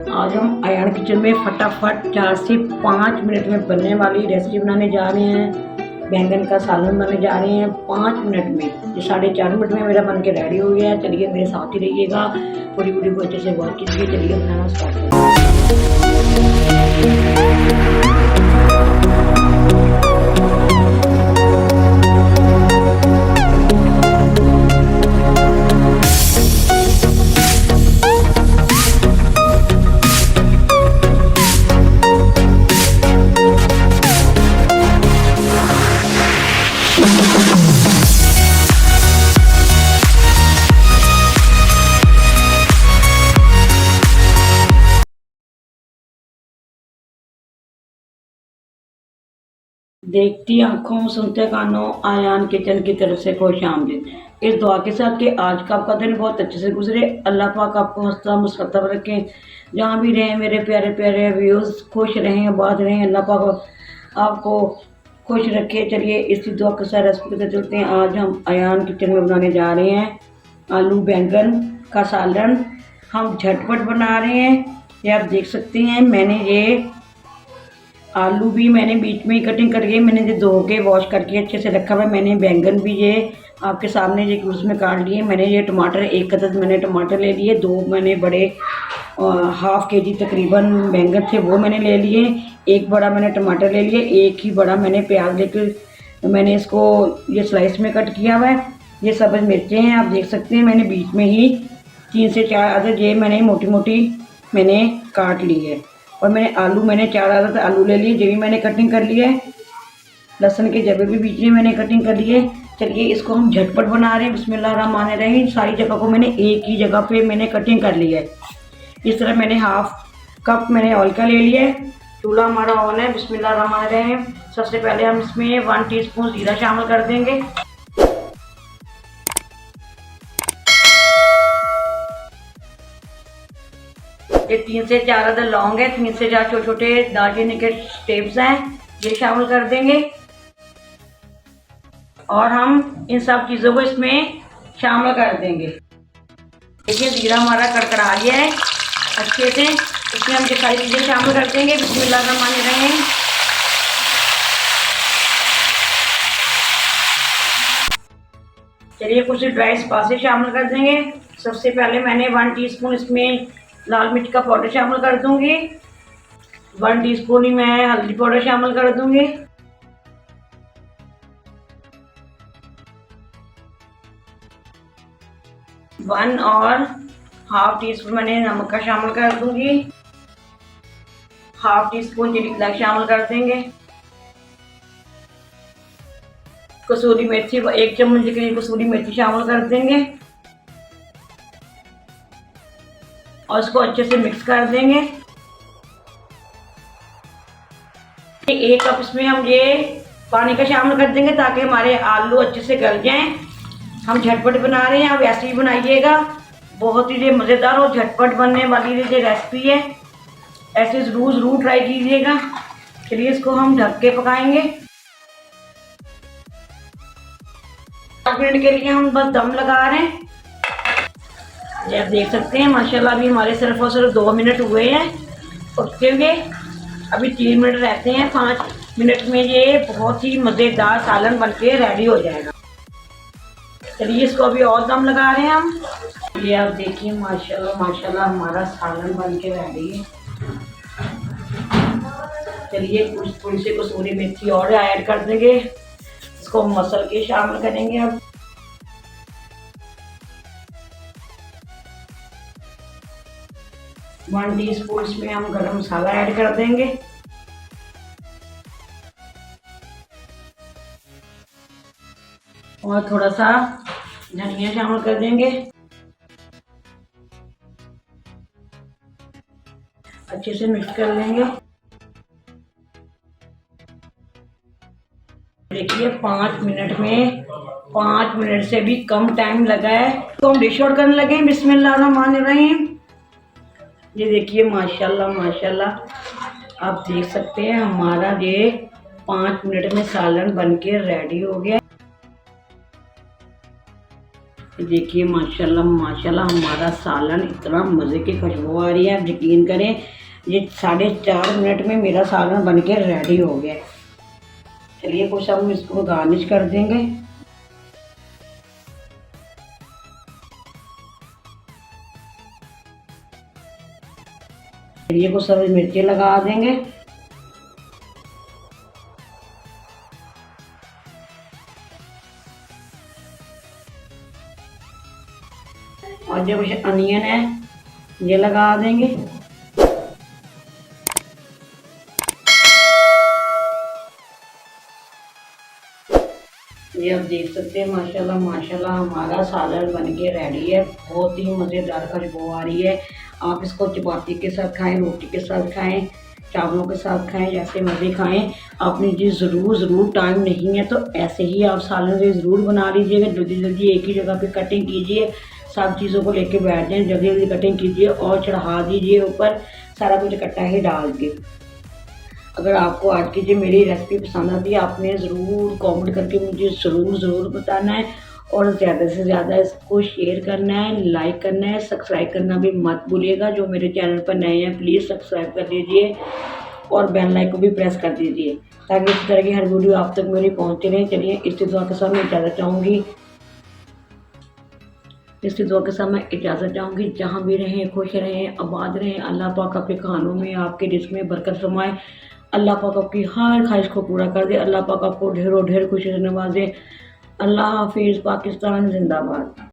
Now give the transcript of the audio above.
आज हम अयान किचन में फटाफट 4 से 5 मिनट में बनने वाली रेसिपी बनाने जा रहे हैं। बैंगन का सालन बनाने जा रहे हैं 5 मिनट में। ये 4.5 मिनट में मेरा बन के रेडी हो गया है। चलिए मेरे साथ ही रहिएगा, पूरी वीडियो को अच्छे से वॉच कीजिए। चलिए बनाना स्टार्ट देखती आंखों सुनते कानों, आयान किचन की तरफ से खुश आमदीद। इस दुआ के साथ कि आज का आपका दिन बहुत अच्छे से गुजरे। अल्लाह पाक आपको हंसता मुस्कुराता रखें। जहाँ भी रहें मेरे प्यारे प्यारे व्यूज़, खुश रहें, आबाद रहें। अल्लाह पाक आपको खुश रखे। चलिए इसी दुआ के साथ रेसिपी के चलते हैं। आज हम अयान किचन में बनाने जा रहे हैं आलू बैंगन का सालन। हम झटपट बना रहे हैं। ये आप देख सकते हैं, मैंने ये आलू भी मैंने बीच में ही कटिंग करके मैंने ये धो के वॉश करके अच्छे से रखा हुआ है। मैंने बैंगन भी ये आपके सामने ये उसमें काट लिए। मैंने ये टमाटर 1 अदद मैंने टमाटर ले लिए। 2 मैंने बड़े हाफ केजी तकरीबन बैंगन थे वो मैंने ले लिए। 1 बड़ा मैंने टमाटर ले लिए। 1 ही बड़ा मैंने प्याज लेकर मैंने इसको ये स्लाइस में कट किया हुआ है। ये सब्ज़ मिर्चें हैं, आप देख सकते हैं। मैंने बीच में ही 3 से 4 अदद ये मैंने मोटी मोटी मैंने काट ली है। और मैंने 4 अदद आलू ले लिए, जो भी मैंने कटिंग कर लिए है। लहसुन के जबे भी बीच में मैंने कटिंग कर लिए। चलिए इसको हम झटपट बना रहे हैं। बिस्मिल्लाहिर्रहमानिर्रहीम। सारी जगह को मैंने एक ही जगह पे मैंने कटिंग कर ली है। इस तरह मैंने हाफ कप मैंने ऑयल का ले लिया है। चूल्हा हमारा ऑन है। बिस्मिल्लाहिर्रहमानिर्रहीम। सबसे पहले हम इसमें 1 टीस्पून जीरा शामिल कर देंगे। ये 3 से 4 अदद लौंग है, 3 से 4 छोटे छोटे दालचीनी के स्टेप्स हैं, ये शामिल कर देंगे। और हम इन सब चीज़ों को इसमें शामिल कर देंगे। देखिए जीरा हमारा कड़कड़ा गया है अच्छे से। इसमें हम ये सारी चीज़ें शामिल कर देंगे। बिस्मिल्लाहिर्रहमानिर्रहीम। चलिए कुछ ड्राई स्पाइसेस शामिल कर देंगे। सबसे पहले मैंने 1 टीस्पून इसमें लाल मिर्च का पाउडर शामिल कर दूंगी। 1 टीस्पून ही मैं हल्दी पाउडर शामिल कर दूंगी। वन और हाफ टीस्पून मैंने नमक का शामिल कर दूंगी। हाफ टीस्पून चिली फ्लेक्स शामिल कर देंगे। कसूरी मेथी 1 चम्मच के करीब कसूरी मेथी शामिल कर देंगे और इसको अच्छे से मिक्स कर देंगे। 1 कप इसमें हम ये पानी का शामिल कर देंगे ताकि हमारे आलू अच्छे से गल जाएं। हम झटपट बना रहे हैं, आप ऐसे ही बनाइएगा। बहुत ही मज़ेदार और झटपट बनने वाली ये रेसिपी है। ऐसे ज़रूर ट्राई कीजिएगा। चलिए इसको हम ढक के पकाएंगे। 5 मिनट के लिए हम बस दम लगा रहे हैं। ये आप देख सकते हैं माशाल्लाह अभी हमारे सिर्फ और सिर्फ 2 मिनट हुए हैं पकते हुए। अभी 3 मिनट रहते हैं। 5 मिनट में ये बहुत ही मज़ेदार सालन बनके रेडी हो जाएगा। चलिए इसको अभी और दम लगा रहे हैं हम। ये आप देखिए माशाल्लाह माशाल्लाह हमारा सालन बनके रेडी है। चलिए कुछ थोड़ी सी कसूरी मेथी और ऐड कर देंगे। इसको मसल के शामिल करेंगे। अब 1 टीस्पून इसमें हम गरम मसाला ऐड कर देंगे। और थोड़ा सा धनिया शामिल कर देंगे। अच्छे से मिक्स कर लेंगे। देखिए 5 मिनट में 5 मिनट से भी कम टाइम लगा है तो हम डिश आउट करने लगे। बिस्मिल्लाहिर्रहमानिर्रहीम। ये देखिए माशाल्लाह माशाल्लाह आप देख सकते हैं हमारा ये 5 मिनट में सालन बनके रेडी हो गया। देखिए माशाल्लाह माशाल्लाह हमारा सालन इतना मज़े की खुशबू आ रही है, आप यकीन करें ये 4.5 मिनट में मेरा सालन बनके रेडी हो गया। चलिए कुछ हम इसको गार्निश कर देंगे। चलिए कुछ सब्ज़ मिर्ची लगा देंगे। और जो कुछ अनियन है ये लगा देंगे। ये आप देख सकते हैं माशाल्लाह माशाल्लाह हमारा सालन बनके रेडी है। बहुत ही मज़ेदार खुशबू आ रही है। आप इसको चपाती के साथ खाएं, रोटी के साथ खाएं, चावलों के साथ खाएं, जैसे मर्ज़ी खाएं। आपने जी ज़रूर टाइम नहीं है तो ऐसे ही आप सालन से ज़रूर बना लीजिएगा। जल्दी जल्दी एक ही जगह पे कटिंग कीजिए, सब चीज़ों को लेके बैठ जाएं, जल्दी जल्दी कटिंग कीजिए और चढ़ा दीजिए ऊपर, सारा कुछ इकट्ठा ही डाल के। अगर आपको आज की जो मेरी रेसिपी पसंद आती है आपने ज़रूर कमेंट करके मुझे ज़रूर बताना है और ज़्यादा से ज़्यादा इसको शेयर करना है, लाइक करना है, सब्सक्राइब करना भी मत भूलिएगा। जो मेरे चैनल पर नए हैं प्लीज़ सब्सक्राइब कर दीजिए और बेल आइकन को भी प्रेस कर दीजिए ताकि इस तरह की हर वीडियो आप तक मेरी पहुँचती रहे। चलिए इसी दुआ के साथ मैं इजाज़त चाहूँगी। इसी दुआ के साथ मैं इजाज़त चाहूँगी। जहाँ भी रहें खुश रहें, आबाद रहें। अल्लाह पाक आपके खानों में, आपके रिज़्क़ में बरकत फरमाए। अल्लाह पाक आपकी हर ख्वाहिश को पूरा कर दे। अल्लाह पाक आपको ढेरों ढेर खुशी से नवाजे। अल्लाह हाफिज़। पाकिस्तान जिंदाबाद।